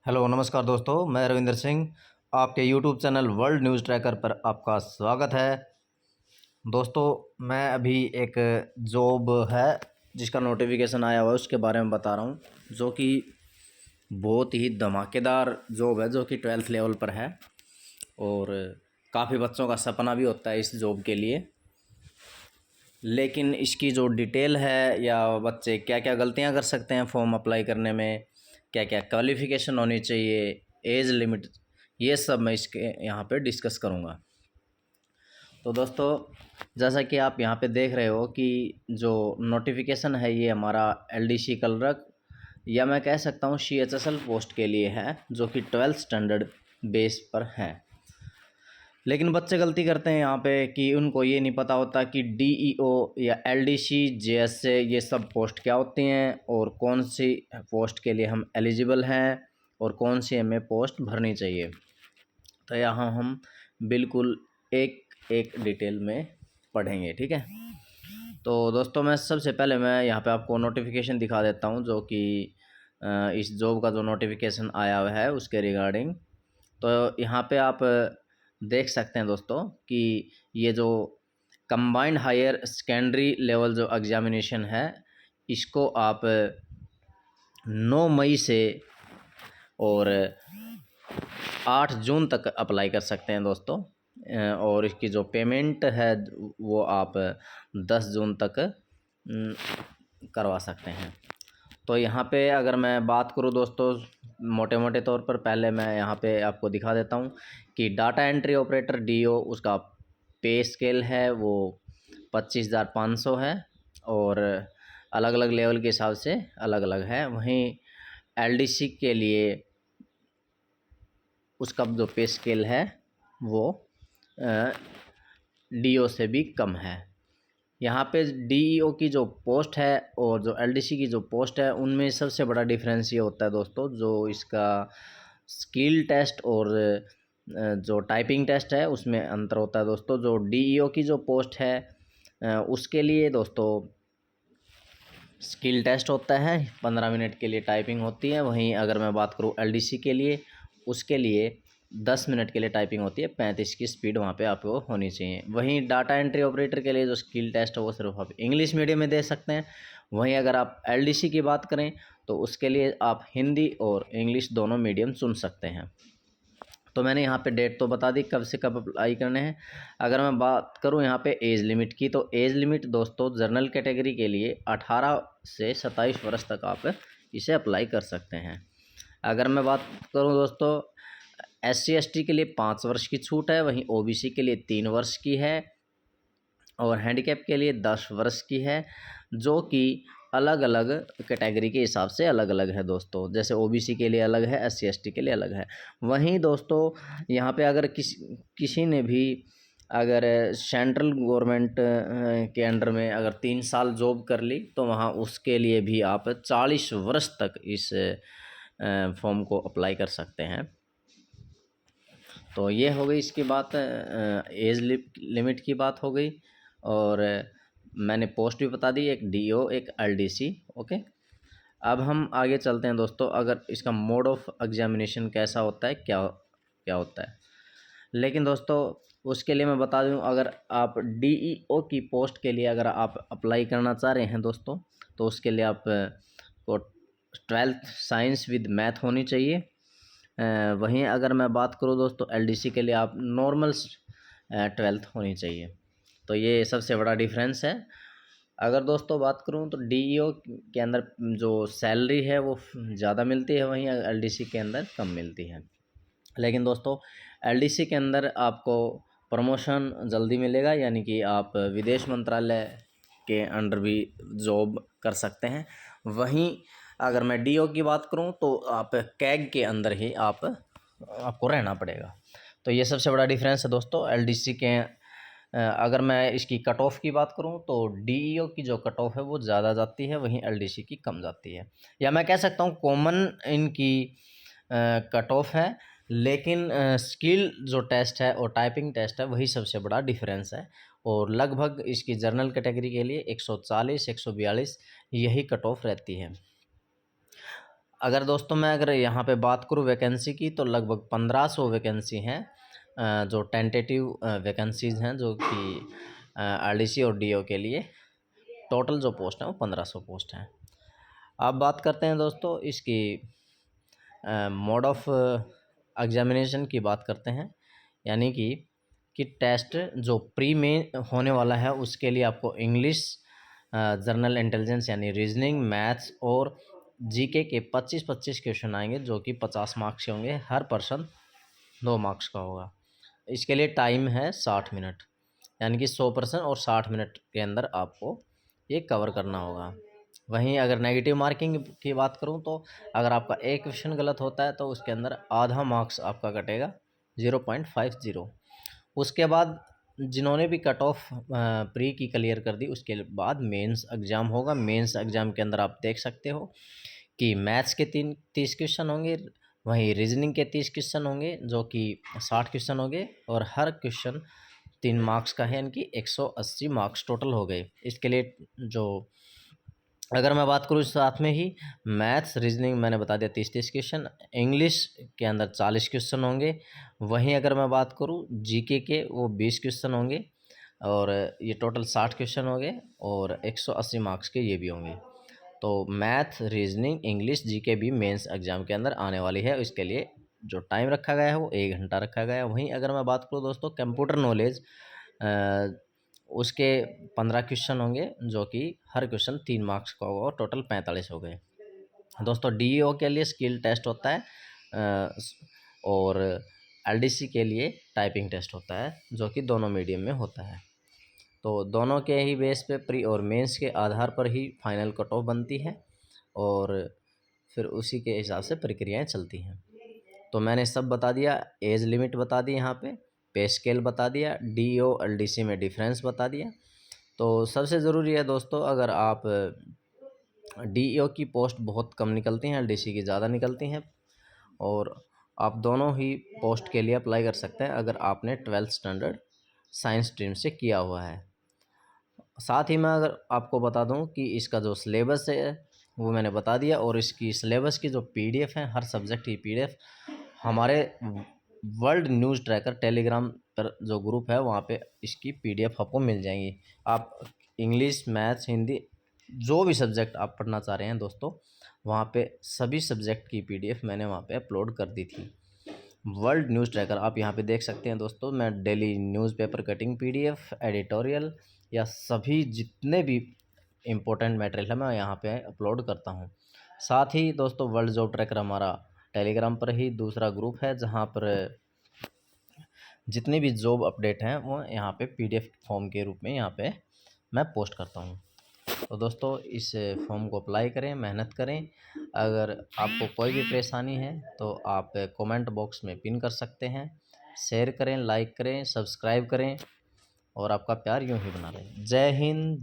Hello नमस्कार दोस्तों, मैं रविंदर सिंह आपके YouTube channel world news tracker पर आपका स्वागत है। दोस्तों, मैं अभी एक जॉब है जिसका नोटिफिकेशन आया हुआ है उसके बारे में बता रहा हूँ, जो कि बहुत ही धमाकेदार जॉब है, जो कि 12th लेवल पर है और काफ़ी बच्चों का सपना भी होता है इस जॉब के लिए। लेकिन इसकी जो डिटेल है या बच्चे क्या क्या गलतियां कर सकते हैं फॉर्म अप्लाई करने में, क्या क्या क्वालिफ़िकेशन होनी चाहिए, एज लिमिट, ये सब मैं इसके यहाँ पे डिस्कस करूँगा। तो दोस्तों, जैसा कि आप यहाँ पे देख रहे हो कि जो नोटिफिकेशन है ये हमारा एलडीसी क्लर्क या मैं कह सकता हूँ सीएचएसएल पोस्ट के लिए है, जो कि 12th स्टैंडर्ड बेस पर है। लेकिन बच्चे गलती करते हैं यहाँ पे कि उनको ये नहीं पता होता कि डीईओ या एलडीसी जेएसए ये सब पोस्ट क्या होती हैं और कौन सी पोस्ट के लिए हम एलिजिबल हैं और कौन सी हमें पोस्ट भरनी चाहिए। तो यहाँ हम बिल्कुल एक एक डिटेल में पढ़ेंगे, ठीक है। तो दोस्तों, मैं सबसे पहले मैं यहाँ पे आपको नोटिफिकेशन दिखा देता हूँ, जो कि इस जॉब का जो नोटिफिकेशन आया हुआ है उसके रिगार्डिंग। तो यहाँ पे आप देख सकते हैं दोस्तों कि ये जो कंबाइंड हायर सेकेंडरी लेवल जो एग्जामिनेशन है, इसको आप 9 मई से और 8 जून तक अप्लाई कर सकते हैं दोस्तों। और इसकी जो पेमेंट है वो आप 10 जून तक करवा सकते हैं। तो यहाँ पे अगर मैं बात करूँ दोस्तों, मोटे मोटे तौर पर पहले मैं यहाँ पे आपको दिखा देता हूँ कि डाटा एंट्री ऑपरेटर डीओ उसका पे स्केल है वो 25,500 है और अलग अलग लेवल के हिसाब से अलग अलग है। वहीं एलडीसी के लिए उसका जो पे स्केल है वो डीओ से भी कम है। यहाँ पे डीईओ की जो पोस्ट है और जो एलडीसी की जो पोस्ट है उनमें सबसे बड़ा डिफरेंस ये होता है दोस्तों, जो इसका स्किल टेस्ट और जो टाइपिंग टेस्ट है उसमें अंतर होता है दोस्तों। जो डीईओ की जो पोस्ट है उसके लिए दोस्तों स्किल टेस्ट होता है, 15 मिनट के लिए टाइपिंग होती है। वहीं अगर मैं बात करूँ एलडीसी के लिए, उसके लिए 10 मिनट के लिए टाइपिंग होती है, 35 की स्पीड वहाँ पे आपको होनी चाहिए। वहीं डाटा एंट्री ऑपरेटर के लिए जो स्किल टेस्ट है वो सिर्फ आप इंग्लिश मीडियम में दे सकते हैं। वहीं अगर आप एलडीसी की बात करें तो उसके लिए आप हिंदी और इंग्लिश दोनों मीडियम चुन सकते हैं। तो मैंने यहाँ पे डेट तो बता दी कब से कब अप्लाई करने हैं। अगर मैं बात करूँ यहाँ पे एज लिमिट की, तो एज लिमिट दोस्तों जनरल कैटेगरी के लिए 18 से 27 वर्ष तक आप इसे अप्लाई कर सकते हैं। अगर मैं बात करूँ दोस्तों, SC ST के लिए 5 वर्ष की छूट है, वहीं OBC के लिए 3 वर्ष की है और हैंडीकैप के लिए 10 वर्ष की है, जो कि अलग अलग कैटेगरी के हिसाब से अलग अलग है दोस्तों। जैसे OBC के लिए अलग है, SC ST के लिए अलग है। वहीं दोस्तों यहाँ पे अगर किसी ने भी अगर सेंट्रल गवर्नमेंट के अंडर में अगर 3 साल जॉब कर ली तो वहाँ उसके लिए भी आप 40 वर्ष तक इस फॉर्म को अप्लाई कर सकते हैं। तो ये हो गई इसकी बात, एज लिमिट की बात हो गई और मैंने पोस्ट भी बता दी, एक डीओ एक एलडीसी। ओके, अब हम आगे चलते हैं दोस्तों। अगर इसका मोड ऑफ एग्जामिनेशन कैसा होता है, क्या क्या होता है, लेकिन दोस्तों उसके लिए मैं बता दूं, अगर आप डीईओ की पोस्ट के लिए अगर आप अप्लाई करना चाह रहे हैं दोस्तों, तो उसके लिए आप को 12th साइंस विद मैथ होनी चाहिए। वहीं अगर मैं बात करूं दोस्तों एलडीसी के लिए आप नॉर्मल 12th होनी चाहिए। तो ये सबसे बड़ा डिफरेंस है। अगर दोस्तों बात करूं तो डीईओ के अंदर जो सैलरी है वो ज़्यादा मिलती है, वहीं एलडीसी के अंदर कम मिलती है। लेकिन दोस्तों एलडीसी के अंदर आपको प्रमोशन जल्दी मिलेगा, यानी कि आप विदेश मंत्रालय के अंडर भी जॉब कर सकते हैं। वहीं अगर मैं डीओ की बात करूं तो आप कैग के अंदर ही आपको रहना पड़ेगा। तो ये सबसे बड़ा डिफरेंस है दोस्तों एलडीसी के। अगर मैं इसकी कट ऑफ की बात करूं तो डीईओ की जो कट ऑफ है वो ज़्यादा जाती है, वहीं एलडीसी की कम जाती है, या मैं कह सकता हूं कॉमन इनकी कट ऑफ है। लेकिन स्किल जो टेस्ट है और टाइपिंग टेस्ट है वही सबसे बड़ा डिफरेंस है। और लगभग इसकी जर्नल कैटेगरी के लिए 140 142 यही कट ऑफ रहती है। अगर दोस्तों मैं अगर यहाँ पे बात करूँ वैकेंसी की, तो लगभग 1500 वैकेंसी हैं, जो टेंटेटिव वैकेंसीज़ हैं, जो कि आरडीसी और डीओ के लिए। टोटल जो पोस्ट हैं वो 1500 पोस्ट हैं। अब बात करते हैं दोस्तों इसकी मोड ऑफ एग्जामिनेशन की बात करते हैं। यानी कि टेस्ट जो प्री में होने वाला है उसके लिए आपको इंग्लिश, जनरल इंटेलिजेंस यानी रीजनिंग, मैथ्स और जीके के 25-25 क्वेश्चन आएंगे, जो कि 50 मार्क्स के होंगे। हर पर्सन 2 मार्क्स का होगा। इसके लिए टाइम है 60 मिनट, यानी कि 100% और 60 मिनट के अंदर आपको ये कवर करना होगा। वहीं अगर नेगेटिव मार्किंग की बात करूं, तो अगर आपका एक क्वेश्चन गलत होता है तो उसके अंदर आधा मार्क्स आपका कटेगा, 0.50। उसके बाद जिन्होंने भी कट ऑफ प्री की क्लियर कर दी, उसके बाद मेंस एग्ज़ाम होगा। मेंस एग्ज़ाम के अंदर आप देख सकते हो कि मैथ्स के 30 क्वेश्चन होंगे, वहीं रीजनिंग के 30 क्वेश्चन होंगे, जो कि 60 क्वेश्चन होंगे, और हर क्वेश्चन 3 मार्क्स का है, यानी कि 180 मार्क्स टोटल हो गए। इसके लिए जो अगर मैं बात करूँ साथ में ही मैथ्स, रीजनिंग मैंने बता दिया 30-30 क्वेश्चन, इंग्लिश के अंदर 40 क्वेश्चन होंगे। वहीं अगर मैं बात करूँ जीके के, वो 20 क्वेश्चन होंगे, और ये टोटल 60 क्वेश्चन हो गए, और 180 मार्क्स के ये भी होंगे। तो मैथ, रीजनिंग, इंग्लिश, जीके भी मेंस एग्ज़ाम के अंदर आने वाली है। इसके लिए जो टाइम रखा गया है वो 1 घंटा रखा गया है। वहीं अगर मैं बात करूँ दोस्तों कंप्यूटर नॉलेज, उसके 15 क्वेश्चन होंगे, जो कि हर क्वेश्चन 3 मार्क्स का होगा, और टोटल 45 हो गए। दोस्तों डीईओ के लिए स्किल टेस्ट होता है, और एलडीसी के लिए टाइपिंग टेस्ट होता है, जो कि दोनों मीडियम में होता है। तो दोनों के ही बेस पे प्री और मेंस के आधार पर ही फाइनल कट ऑफ बनती है, और फिर उसी के हिसाब से प्रक्रियाएं चलती हैं। तो मैंने सब बता दिया, एज लिमिट बता दी, यहाँ पे स्केल बता दिया, डीओ एलडीसी में डिफरेंस बता दिया। तो सबसे ज़रूरी है दोस्तों, अगर आप डीईओ की पोस्ट बहुत कम निकलती हैं, एलडीसी की ज़्यादा निकलती हैं, और आप दोनों ही पोस्ट के लिए अप्लाई कर सकते हैं अगर आपने 12th स्टैंडर्ड साइंस स्ट्रीम से किया हुआ है। साथ ही मैं अगर आपको बता दूं कि इसका जो सिलेबस है वो मैंने बता दिया, और इसकी सिलेबस की जो पीडीएफ है, हर सब्जेक्ट की पीडीएफ हमारे वर्ल्ड न्यूज़ ट्रैकर टेलीग्राम पर जो ग्रुप है वहाँ पे इसकी पीडीएफ आपको मिल जाएंगी। आप इंग्लिश, मैथ्स, हिंदी, जो भी सब्जेक्ट आप पढ़ना चाह रहे हैं दोस्तों, वहाँ पे सभी सब्जेक्ट की पीडीएफ मैंने वहाँ पे अपलोड कर दी थी। वर्ल्ड न्यूज़ ट्रैकर आप यहाँ पे देख सकते हैं दोस्तों। मैं daily newspaper cutting PDF, editorial, या सभी जितने भी इम्पोर्टेंट मटेरियल है मैं यहाँ पे अपलोड करता हूँ। साथ ही दोस्तों वर्ल्ड जॉब ट्रैकर हमारा टेलीग्राम पर ही दूसरा ग्रुप है, जहाँ पर जितने भी जॉब अपडेट हैं वो यहाँ पे पीडीएफ फॉर्म के रूप में यहाँ पे मैं पोस्ट करता हूँ। तो दोस्तों इस फॉर्म को अप्लाई करें, मेहनत करें। अगर आपको कोई भी परेशानी है तो आप कमेंट बॉक्स में पिन कर सकते हैं। शेयर करें, लाइक करें, सब्सक्राइब करें, और आपका प्यार यूं ही बना रहे। जय हिंद।